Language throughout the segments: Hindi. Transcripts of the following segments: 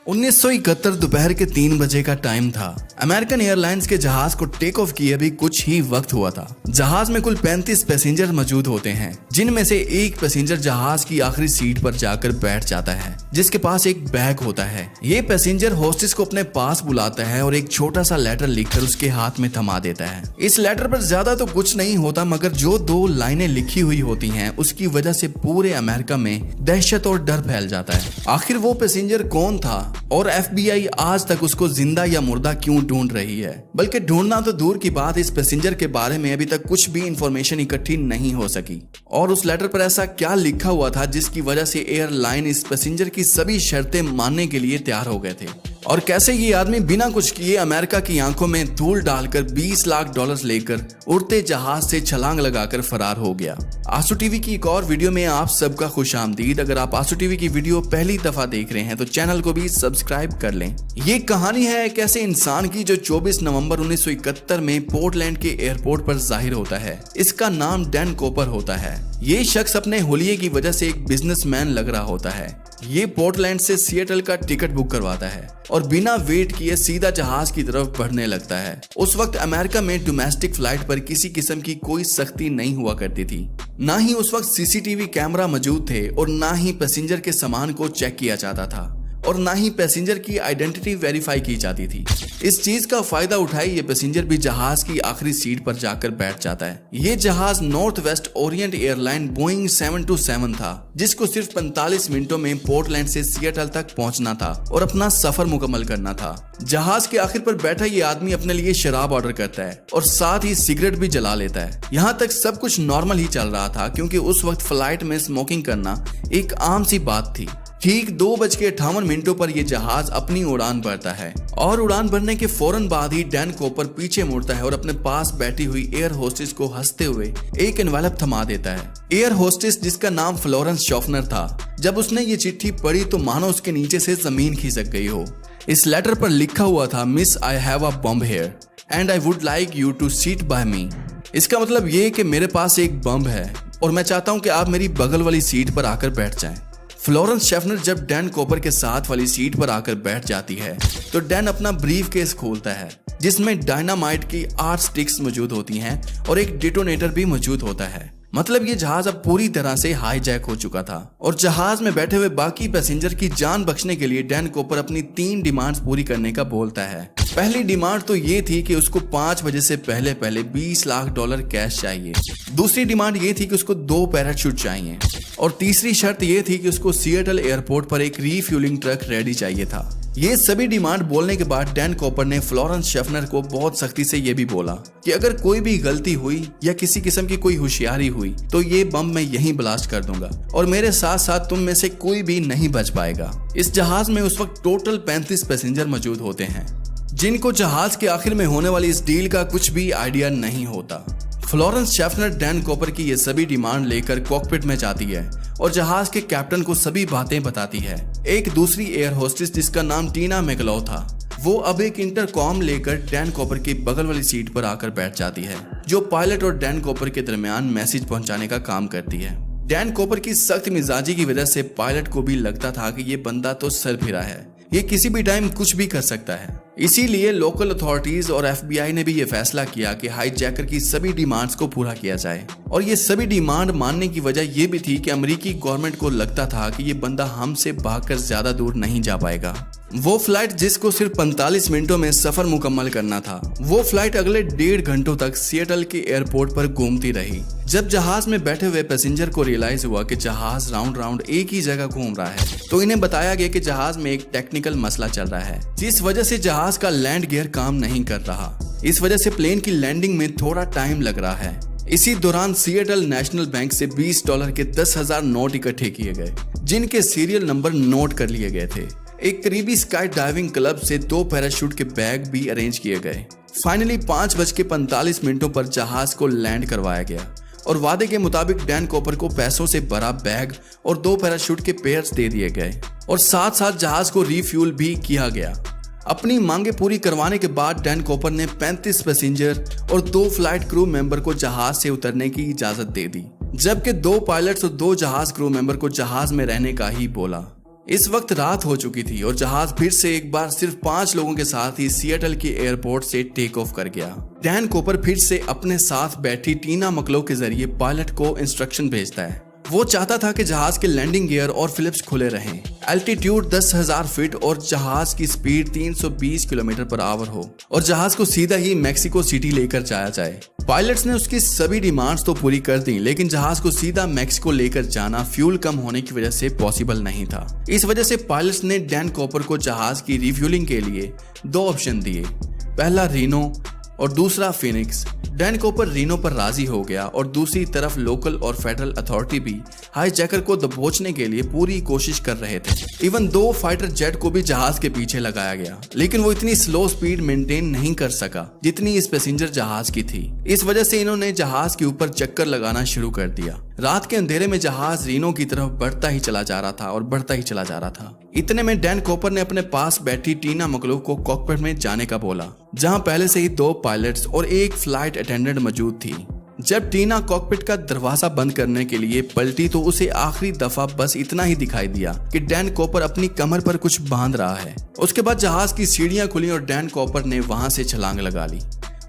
1971 दोपहर के 3 बजे का टाइम था। अमेरिकन एयरलाइंस के जहाज को टेक ऑफ किए भी कुछ ही वक्त हुआ था। जहाज में कुल 35 पैसेंजर मौजूद होते हैं, जिनमें से एक पैसेंजर जहाज की आखिरी सीट पर जाकर बैठ जाता है, जिसके पास एक बैग होता है। ये पैसेंजर होस्टेस को अपने पास बुलाता है और एक छोटा सा लेटर लिखकर उसके हाथ में थमा देता है। इस लेटर पर ज्यादा तो कुछ नहीं होता, मगर जो 2 लाइनें लिखी हुई होती हैं उसकी वजह से पूरे अमेरिका में दहशत और डर फैल जाता है। आखिर वो पैसेंजर कौन था और FBI आज तक उसको जिंदा या मुर्दा क्यों ढूंढ रही है? बल्कि ढूंढना तो दूर की बात, इस पैसेंजर के बारे में अभी तक कुछ भी इंफॉर्मेशन इकट्ठी नहीं हो सकी। और उस लेटर पर ऐसा क्या लिखा हुआ था जिसकी वजह से एयरलाइन इस पैसेंजर की सभी शर्तें मानने के लिए तैयार हो गए थे? और कैसे ये आदमी बिना कुछ किए अमेरिका की आंखों में धूल डालकर $20 लाख लेकर उड़ते जहाज से छलांग लगाकर फरार हो गया? आंसू टीवी की एक और वीडियो में आप सबका खुशामदीद। अगर आप आंसू टीवी की वीडियो पहली दफा देख रहे हैं तो चैनल को भी सब्सक्राइब कर लें। ये कहानी है एक ऐसे इंसान की जो 24 नवंबर 1971 में पोर्टलैंड के एयरपोर्ट पर जाहिर होता है। इसका नाम डैन कॉपर होता है। ये शख्स अपने हुलिये की वजह से एक बिजनेसमैन लग रहा होता है। ये पोर्टलैंड से सिएटल का टिकट बुक करवाता है और बिना वेट किए सीधा जहाज की तरफ बढ़ने लगता है। उस वक्त अमेरिका में डोमेस्टिक फ्लाइट पर किसी किस्म की कोई सख्ती नहीं हुआ करती थी। ना ही उस वक्त CCTV कैमरा मौजूद थे और ना ही पैसेंजर के सामान को चेक किया जाता था और ना ही पैसेंजर की आइडेंटिटी वेरीफाई की जाती थी। इस चीज का फायदा उठाई ये पैसेंजर भी जहाज की आखिरी सीट पर जाकर बैठ जाता है। ये जहाज north west Orient airline Boeing 727 था, जिसको सिर्फ 45 मिनटों में पोर्टलैंड से सिएटल तक पहुंचना था और अपना सफर मुकम्मल करना था। जहाज के आखिर पर बैठा ये आदमी अपने लिए शराब ऑर्डर करता है और साथ ही सिगरेट भी जला लेता है। यहाँ तक सब कुछ नॉर्मल ही चल रहा था, क्योंकि उस वक्त फ्लाइट में स्मोकिंग करना एक आम सी बात थी। ठीक 2:58 पर यह जहाज अपनी उड़ान भरता है और उड़ान भरने के फौरन बाद ही डैन कॉपर पीछे मुड़ता है और अपने पास बैठी हुई एयर होस्टेस को हंसते हुए एक एनवेलप थमा देता है। एयर होस्टेस, जिसका नाम फ्लोरेंस शॉफनर था, जब उसने ये चिट्ठी पढ़ी तो मानो उसके नीचे से जमीन खिसक गई हो। इस लेटर पर लिखा हुआ था, miss I have a bomb here and I would like you to seat by me. इसका मतलब ये कि मेरे पास एक बम है और मैं चाहता हूँ कि आप मेरी बगल वाली सीट पर आकर बैठ जाएं। फ्लोरेंस शेफनर जब डैन कॉपर के साथ वाली सीट पर आकर बैठ जाती है तो डैन अपना ब्रीफ केस खोलता है, जिसमें डायनामाइट की 8 स्टिक्स मौजूद होती हैं और एक डिटोनेटर भी मौजूद होता है। मतलब ये जहाज अब पूरी तरह से हाईजैक हो चुका था और जहाज में बैठे हुए बाकी पैसेंजर की जान बख्शने के लिए डैन कॉपर अपनी 3 डिमांड्स पूरी करने का बोलता है। पहली डिमांड तो ये थी कि उसको 5 बजे से पहले $20 लाख कैश चाहिए। दूसरी डिमांड ये थी कि उसको 2 पैराशूट चाहिए और तीसरी शर्त ये थी कि उसको सिएटल एयरपोर्ट पर एक रीफ्यूलिंग ट्रक रेडी चाहिए था। ये सभी डिमांड बोलने के बाद डैन कॉपर ने फ्लोरेंस शेफनर को बहुत सख्ती से ये भी बोला कि अगर कोई भी गलती हुई या किसी किस्म की कोई होशियारी हुई तो ये बम मैं यहीं ब्लास्ट कर दूंगा और मेरे साथ साथ तुम में से कोई भी नहीं बच पाएगा। इस जहाज में उस वक्त टोटल 35 पैसेंजर मौजूद होते हैं, जिनको जहाज के आखिर में होने वाली इस डील का कुछ भी आइडिया नहीं होता। फ्लोरेंस शेफनर डैन कॉपर की ये सभी डिमांड लेकर कॉकपिट में जाती है और जहाज के कैप्टन को सभी बातें बताती है। एक दूसरी एयर होस्टेस, जिसका नाम टीना मैकलॉ था, वो अब एक इंटरकॉम लेकर डैन कॉपर की बगल वाली सीट पर आकर बैठ जाती है, जो पायलट और डैन कॉपर के दरमियान मैसेज पहुंचाने का काम करती है। डैन कॉपर की सख्त मिजाजी की वजह से पायलट को भी लगता था कि ये बंदा तो सर फिरा है, ये किसी भी टाइम कुछ भी कर सकता है। इसीलिए लोकल अथॉरिटीज और FBI ने भी ये फैसला किया कि हाईजैकर की सभी डिमांड्स को पूरा किया जाए। और ये सभी डिमांड मानने की वजह ये भी थी कि अमेरिकी गवर्नमेंट को लगता था कि ये बंदा हमसे भागकर ज्यादा दूर नहीं जा पाएगा। वो फ्लाइट जिसको सिर्फ 45 मिनटों में सफर मुकम्मल करना था, वो फ्लाइट अगले 1.5 घंटों तक सिएटल के एयरपोर्ट पर घूमती रही। जब जहाज में बैठे हुए पैसेंजर को रियलाइज हुआ कि जहाज राउंड एक ही जगह घूम रहा है, तो इन्हें बताया गया कि जहाज में एक टेक्निकल मसला चल रहा है, जिस वजह से जहाज का लैंड गियर काम नहीं कर रहा। इस वजह से प्लेन की लैंडिंग में थोड़ा टाइम लग रहा है। इसी दौरान सिएटल नेशनल बैंक से $20 के 10,000 नोट इकट्ठे किए गए, जिनके सीरियल नंबर नोट कर लिए गए थे। एक करीबी स्काई डाइविंग क्लब से 2 पैराशूट के बैग भी अरेंज किए गए। फाइनली 5:45 पर जहाज को लैंड करवाया गया और वादे के मुताबिक डैन कॉपर को पैसों से भरा बैग और 2 पैराशूट के पेयर्स दे दिए गए और साथ साथ जहाज को रिफ्यूल भी किया गया। अपनी मांगे पूरी करवाने के बाद डैन कॉपर ने 35 पैसेंजर और 2 फ्लाइट क्रू मेंबर को जहाज से उतरने की इजाजत दे दी, जबकि 2 पायलट्स और 2 जहाज क्रू मेंबर को जहाज में रहने का ही बोला। इस वक्त रात हो चुकी थी और जहाज फिर से एक बार सिर्फ 5 लोगों के साथ ही सिएटल के एयरपोर्ट से टेक ऑफ कर गया। डैन कॉपर फिर से अपने साथ बैठी टीना मकलो के जरिए पायलट को इंस्ट्रक्शन भेजता है। वो चाहता था कि जहाज के लैंडिंग गियर और फ्लिप्स खुले रहें, एल्टीट्यूड 10,000 फीट और जहाज की स्पीड 320 किलोमीटर पर आवर हो और जहाज को सीधा ही मैक्सिको सिटी लेकर जाया जाए। पायलट्स ने उसकी सभी डिमांड्स तो पूरी कर दी, लेकिन जहाज को सीधा मैक्सिको लेकर जाना फ्यूल कम होने की वजह से पॉसिबल नहीं था। इस वजह से पायलट्स ने डैन कॉपर को जहाज की रिफ्यूलिंग के लिए 2 ऑप्शन दिए, पहला रीनो और दूसरा फिनिक्स। डैन कॉपर रीनो पर राजी हो गया और दूसरी तरफ लोकल और फेडरल अथॉरिटी भी हाईजैकर को दबोचने के लिए पूरी कोशिश कर रहे थे। इवन 2 फाइटर जेट को भी जहाज के पीछे लगाया गया, लेकिन वो इतनी स्लो स्पीड मेंटेन नहीं कर सका जितनी इस पैसेंजर जहाज की थी। इस वजह से इन्होंने जहाज के ऊपर चक्कर लगाना शुरू कर दिया। रात के अंधेरे में जहाज रीनो की तरफ बढ़ता ही चला जा रहा था और बढ़ता ही चला जा रहा था। इतने में डैन कॉपर ने अपने पास बैठी टीना मकलो को कॉकपिट में जाने का बोला, जहां पहले से ही 2 पायलट्स और एक फ्लाइट अटेंडेंट मौजूद थी। जब टीना कॉकपिट का दरवाजा बंद करने के लिए पलटी तो उसे आखिरी दफा बस इतना ही दिखाई दिया कि डैन कॉपर अपनी कमर पर कुछ बांध रहा है। उसके बाद जहाज की सीढ़ियां खुली और डैन कॉपर ने वहां से छलांग लगा ली।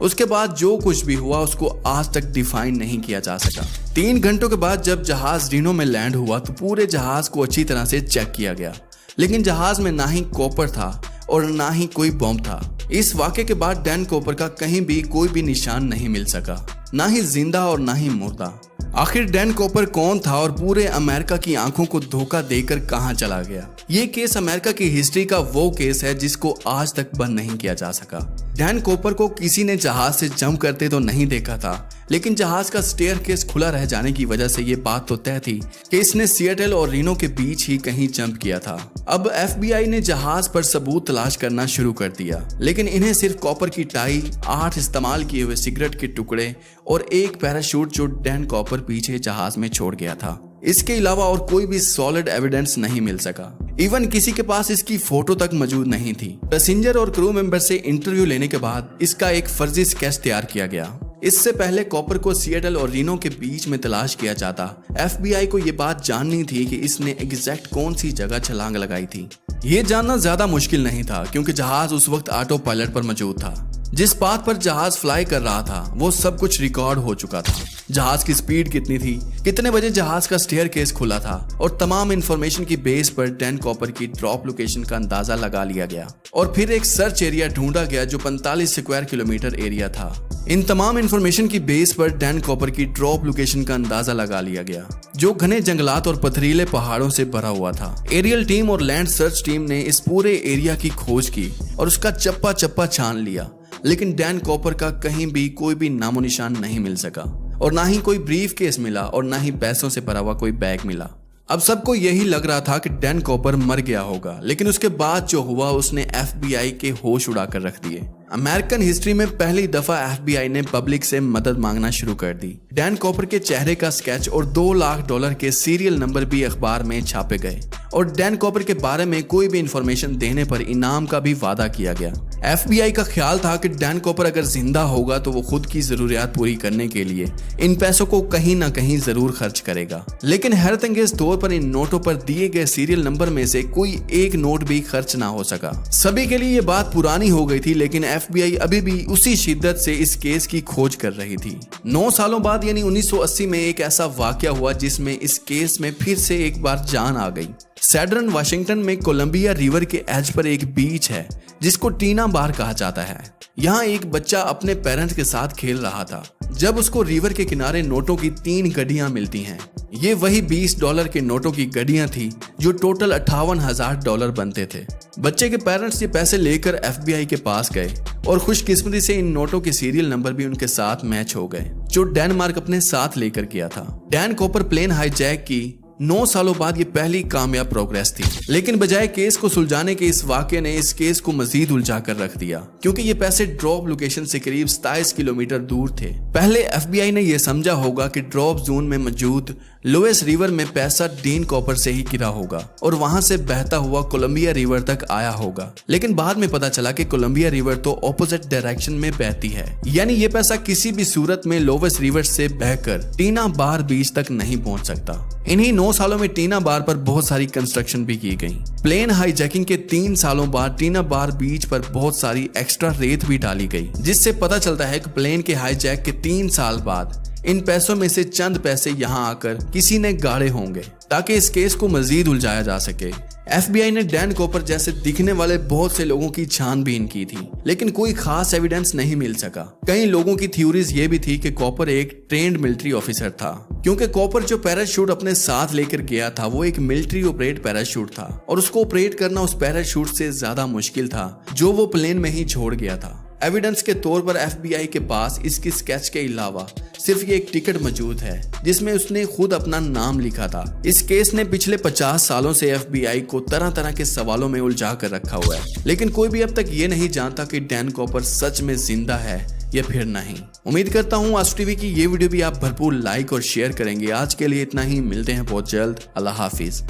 उसके बाद जो कुछ भी हुआ उसको आज तक डिफाइन नहीं किया जा सका। 3 घंटों के बाद जब जहाज रीनो में लैंड हुआ तो पूरे जहाज को अच्छी तरह से चेक किया गया, लेकिन जहाज में ना ही कॉपर था और ना ही कोई बॉम्ब था। इस वाक़े के बाद डैन कॉपर का कहीं भी कोई भी निशान नहीं मिल सका, ना ही जिंदा और ना ही मुर्दा। आखिर डैन कॉपर कौन था और पूरे अमेरिका की आंखों को धोखा देकर कहां चला गया? ये केस अमेरिका की हिस्ट्री का वो केस है जिसको आज तक बंद नहीं किया जा सका। डैन कॉपर को किसी ने जहाज से जंप करते तो नहीं देखा था, लेकिन जहाज का स्टेयर केस खुला रह जाने की वजह से ये बात तो तय थी कि इसने सिएटल और रीनो के बीच ही कहीं जंप किया था। अब FBI ने जहाज पर सबूत तलाश करना शुरू कर दिया, लेकिन इन्हें सिर्फ कॉपर की टाई, 8 इस्तेमाल किए हुए सिगरेट के टुकड़े और एक पैराशूट जो डैन कॉपर पीछे जहाज में छोड़ गया था, इसके अलावा और कोई भी सॉलिड एविडेंस नहीं मिल सका। इवन किसी के पास इसकी फोटो तक मौजूद नहीं थी। पैसेंजर और क्रू मेंबर से इंटरव्यू लेने के बाद इसका एक फर्जी स्केच तैयार किया गया। इससे पहले कॉपर को सिएटल और रीनो के बीच में तलाश किया जाता, FBI को ये बात जाननी थी कि इसने एग्जैक्ट कौन सी जगह छलांग लगाई थी। ये जानना ज्यादा मुश्किल नहीं था क्योंकि जहाज उस वक्त ऑटो पायलट पर मौजूद था। जिस पाथ पर जहाज फ्लाई कर रहा था वो सब कुछ रिकॉर्ड हो चुका था। जहाज की स्पीड कितनी थी, कितने बजे जहाज का स्टेयर केस खुला था और तमाम इंफॉर्मेशन की बेस पर डैन कॉपर की ड्रॉप लोकेशन का अंदाजा लगा लिया गया और फिर एक सर्च एरिया ढूंढा गया जो 45 स्क्वायर किलोमीटर एरिया था। इन तमाम इंफॉर्मेशन की बेस पर डैन कॉपर की ड्रॉप लोकेशन का अंदाजा लगा लिया गया जो घने जंगलात और पथरीले पहाड़ों से भरा हुआ था। एरियल टीम और लैंड सर्च टीम ने इस पूरे एरिया की खोज की और उसका चप्पा चप्पा छान लिया, लेकिन डैन कॉपर का कहीं भी कोई भी नामो निशान नहीं मिल सका और ना ही कोई ब्रीफ केस मिला और ना ही पैसों से भरा हुआ कोई बैग मिला। अब सबको यही लग रहा था कि डैन कॉपर मर गया होगा, लेकिन उसके बाद जो हुआ उसने FBI के होश उड़ाकर रख दिए। अमेरिकन हिस्ट्री में पहली दफा FBI ने पब्लिक से मदद मांगना शुरू कर दी। डैन कॉपर के चेहरे का स्केच और $2 लाख के सीरियल नंबर भी अखबार में छापे गए और डैन कॉपर के बारे में कोई भी इंफॉर्मेशन देने पर इनाम का भी वादा किया गया। FBI का ख्याल था कि डैन कॉपर अगर जिंदा होगा तो वो खुद की जरूरियात पूरी करने के लिए इन पैसों को कहीं ना कहीं जरूर खर्च करेगा, लेकिन हैरत अंगेज तौर पर इन नोटों पर दिए गए सीरियल नंबर में से कोई एक नोट भी खर्च ना हो सका। सभी के लिए ये बात पुरानी हो गई थी, लेकिन FBI अभी भी उसी शिद्दत से इस केस की खोज कर रही थी। 9 सालों बाद यानी 1980 में एक ऐसा वाकया हुआ जिसमें इस केस में फिर से एक बार जान आ गई। सैडरन वाशिंगटन में कोलंबिया रिवर के एज पर एक बीच है जिसको टीना बार कहा जाता है। यहाँ एक बच्चा अपने पेरेंट्स के साथ खेल रहा था जब उसको रिवर के किनारे नोटों की 3 गड्डियां मिलती हैं। ये वही $20 के नोटों की गड्डियां थी जो टोटल $58,000 बनते थे। बच्चे के पेरेंट्स ये पैसे लेकर FBI के पास गए और खुशकिस्मती से इन नोटों के सीरियल नंबर भी उनके साथ मैच हो गए जो डेनमार्क अपने साथ लेकर गया था। डैन कॉपर प्लेन हाईजैक की 9 सालों बाद ये पहली कामयाब प्रोग्रेस थी, लेकिन बजाय केस को सुलझाने के इस वाकये ने इस केस को मजीद उलझा कर रख दिया क्योंकि ये पैसे ड्रॉप लोकेशन से करीब 27 किलोमीटर दूर थे। पहले FBI ने यह समझा होगा कि ड्रॉप जोन में मौजूद लुइस रिवर में पैसा डीन कॉपर से ही गिरा होगा और वहां से बहता हुआ कोलंबिया रिवर तक आया होगा। लेकिन बाद में पता चला कि कोलंबिया रिवर तो ऑपोजिट डायरेक्शन में बहती है, यानी ये पैसा किसी भी सूरत में लुइस रिवर से बहकर टीना बार बीच तक नहीं पहुंच सकता। इन्हीं 9 सालों में टीना बार पर बहुत सारी कंस्ट्रक्शन भी की गई। प्लेन हाईजैकिंग के 3 सालों बाद टीना बार बीच पर बहुत सारी एक्स्ट्रा रेत भी डाली गई, जिससे पता चलता है कि प्लेन के हाईजैक के 3 साल बाद इन पैसों में से चंद पैसे यहां आकर किसी ने गाड़े होंगे ताकि इस केस को मजीद उलझाया जा सके। FBI ने डैन कॉपर जैसे दिखने वाले बहुत से लोगों की छानबीन की थी, लेकिन कोई खास एविडेंस नहीं मिल सका। कई लोगों की थ्योरीज ये भी थी कि कॉपर एक ट्रेंड मिलिट्री ऑफिसर था, क्योंकि कॉपर जो पैराशूट अपने साथ लेकर गया था वो एक मिलिट्री ऑपरेट पैराशूट था और उसको ऑपरेट करना उस पैराशूट से ज्यादा मुश्किल था जो वो प्लेन में ही छोड़ गया था। एविडेंस के तौर पर FBI के पास इसकी स्केच के अलावा सिर्फ ये एक टिकट मौजूद है जिसमें उसने खुद अपना नाम लिखा था। इस केस ने पिछले 50 सालों से FBI को तरह तरह के सवालों में उलझा कर रखा हुआ है, लेकिन कोई भी अब तक ये नहीं जानता कि डैन कॉपर सच में जिंदा है या फिर नहीं। उम्मीद करता हूँ आज टीवी की ये वीडियो भी आप भरपूर लाइक और शेयर करेंगे। आज के लिए इतना ही, मिलते हैं बहुत जल्द। अल्लाह हाफिज।